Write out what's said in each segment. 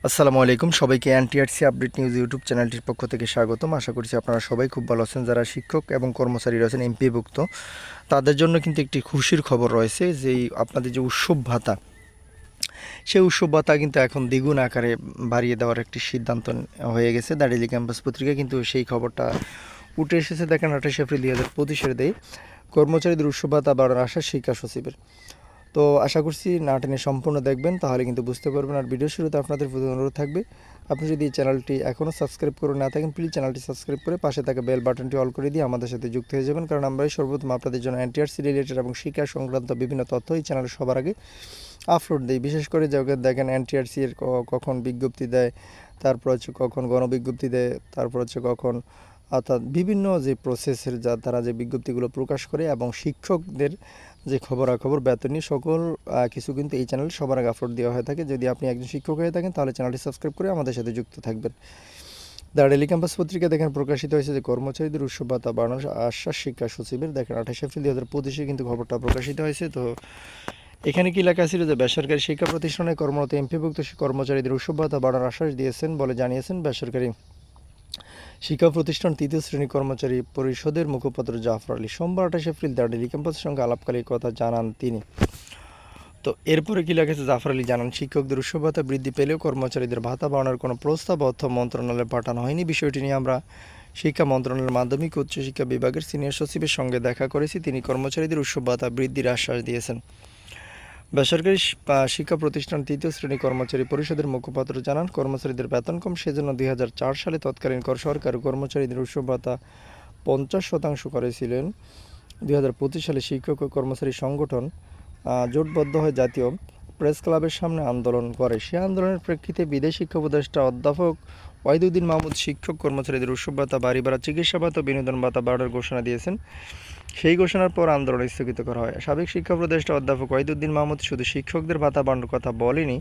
আসসালামু আলাইকুম, সবাইকে এনটিআরসি আপডেট নিউজ ইউটিউব চ্যানেলটির পক্ষ থেকে স্বাগতম। আশা করছি আপনারা সবাই খুব ভালো আছেন। যারা শিক্ষক এবং কর্মচারী রয়েছেন এমপিভুক্ত, তাদের জন্য কিন্তু একটি খুশির খবর রয়েছে যে আপনাদের যে উৎসব ভাতা, সেই উৎসব ভাতা কিন্তু এখন দ্বিগুণ আকারে বাড়িয়ে দেওয়ার একটি সিদ্ধান্ত হয়ে গেছে। দ্য ডেইলি ক্যাম্পাস পত্রিকায় কিন্তু সেই খবরটা উঠে এসেছে। দেখেন 28 এপ্রিল 2025 দেয় কর্মচারীদের উৎসব ভাতা বাড়ানোর আশা শিক্ষা সচিবের। তো আশা করছি না টেনে সম্পূর্ণ দেখবেন, তাহলে কিন্তু বুঝতে পারবেন। আর ভিডিও শুরুতে আপনাদের প্রতি অনুরোধ থাকবে, আপনি যদি এই চ্যানেলটি এখনও সাবস্ক্রাইব করে না থাকেন, প্লিজ চ্যানেলটি সাবস্ক্রাইব করে পাশে থাকা বেল বাটনটি অল করে দিয়ে আমাদের সাথে যুক্ত হয়ে যাবেন, কারণ আমরাই সর্বপ্রথম আপনাদের জন্য এনটিআরসি রিলেটেড এবং শিক্ষা সংক্রান্ত বিভিন্ন তথ্য এই চ্যানেলে সবার আগে আপলোড দিই। বিশেষ করে দেখেন এনটিআরসি এর কখন বিজ্ঞপ্তি দেয়, তারপর হচ্ছে কখন গণবিজ্ঞপ্তি দেয়, তারপর হচ্ছে কখন, অর্থাৎ বিভিন্ন যে প্রসেসের তারা যে বিজ্ঞপ্তিগুলো প্রকাশ করে এবং শিক্ষকদের যে খবরাখবর বেতন নিয়ে সকল কিছু কিন্তু এই চ্যানেলে সবার আগে আপলোড দেওয়া হয়ে থাকে। যদি আপনি একজন শিক্ষক হয়ে থাকেন তাহলে চ্যানেলটি সাবস্ক্রাইব করে আমাদের সাথে যুক্ত থাকবেন। দ্য ডেইলি ক্যাম্পাস পত্রিকা দেখেন প্রকাশিত হয়েছে যে কর্মচারীদের উৎসব ভাতা বাড়ানোর আশ্বাস শিক্ষা সচিবের। দেখেন 28 এপ্রিল 2025 কিন্তু খবরটা প্রকাশিত হয়েছে। তো এখানে কি লেখা ছিল যে বেসরকারি শিক্ষা প্রতিষ্ঠানে কর্মরত এমপিভুক্ত কর্মচারীদের উৎসব ভাতা বাড়ানোর আশ্বাস দিয়েছেন বলে জানিয়েছেন বেসরকারি শিক্ষা প্রতিষ্ঠান তৃতীয় শ্রেণী কর্মচারী পরিষদের মুখপাত্র জাফর আলী। সোমবার 28 এপ্রিল দ্য ডেইলি ক্যাম্পাসের সঙ্গে আলাপকালে কথা জানান তিনি। তো এরপরে কি লেগেছে, জাফর আলী জানান, শিক্ষকদের উৎসব ভাতা বৃদ্ধি পেলেও কর্মচারীদের ভাতা বাড়ানোর কোনো প্রস্তাব অর্থ মন্ত্রণালয়ে পাঠানো হয়নি। বিষয়টি নিয়ে আমরা শিক্ষা মন্ত্রণালয়ের মাধ্যমিক ও উচ্চশিক্ষা বিভাগের সিনিয়র সচিবের সঙ্গে দেখা করেছি। তিনি কর্মচারীদের উৎসব ভাতা বৃদ্ধির আশ্বাস দিয়েছেন। বেসরকারি শিক্ষা প্রতিষ্ঠান তৃতীয় শ্রেণী কর্মচারী পরিষদের মুখপাত্র জানান, কর্মচারীদের বেতন কম, সেজন্য 2004 সালে তৎকালীন সরকার কর্মচারীদের উৎসব ভাতা 50% করেছিলেন। 2025 সালে শিক্ষক ও কর্মচারী সংগঠন জোটবদ্ধ হয়ে জাতীয় প্রেস ক্লাবের সামনে আন্দোলন করে। সে আন্দোলনের প্রেক্ষিতে বিদেশি শিক্ষা উপদেষ্টা অধ্যাপক ওয়াহিদুদ্দিন মাহমুদ শিক্ষক কর্মচারীদের উৎসব ভাতা, বাড়ি ভাড়া, চিকিৎসা ভাতা, বিনোদন ভাতা বাড়ানোর ঘোষণা দিয়েছেন। সেই ঘোষণার পর আন্দোলন স্থগিত করা হয়। সাবেক শিক্ষা উপদেষ্টা অধ্যাপক ওয়াহিদুদ্দিন মাহমুদ শুধু শিক্ষকদের ভাতা বাড়ানোর কথা বলেনি,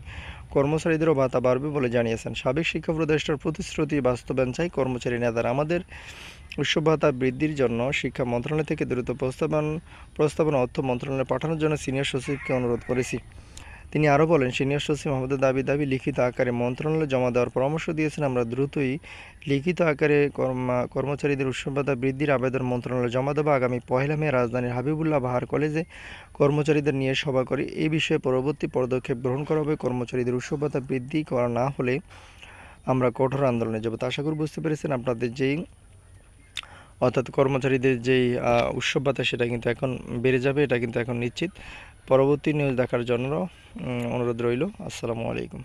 কর্মচারীদেরও ভাতা বাড়বে বলে জানিয়েছেন। সাবেক শিক্ষা উপদেষ্টার প্রতিশ্রুতি বাস্তবায়ন চাই কর্মচারী নেতারা। আমাদের উৎসব ভাতা বৃদ্ধির জন্য শিক্ষা মন্ত্রণালয় থেকে দ্রুত প্রস্তাবনা অর্থ মন্ত্রণালয়ে পাঠানোর জন্য সিনিয়র সচিবকে অনুরোধ করেছি। তিনি আরও বলেন, সিনিয়র সচিব আমাদের দাবি লিখিত আকারে মন্ত্রণালয়ে জমা দেওয়ার পরামর্শ দিয়েছেন। আমরা দ্রুতই লিখিত আকারে কর্মচারীদের উৎসব ভাতা বৃদ্ধির আবেদন মন্ত্রণালয়ে জমা দেবো। আগামী 1 মে রাজধানীর হাবিবুল্লাহ বাহার কলেজে কর্মচারীদের নিয়ে সভা করি। এই বিষয়ে পরবর্তী পদক্ষেপ গ্রহণ করা হবে। কর্মচারীদের উৎসব ভাতা বৃদ্ধি করা না হলে আমরা কঠোর আন্দোলনে যাব। তো আশা করি বুঝতে পেরেছেন, আপনাদের যেই অর্থাৎ কর্মচারীদের যেই উৎসব ভাতা সেটা কিন্তু এখন বেড়ে যাবে, এটা কিন্তু এখন নিশ্চিত। পরবর্তী নিউজ দেখার জন্য অনুরোধ রইল। আসসালামু আলাইকুম।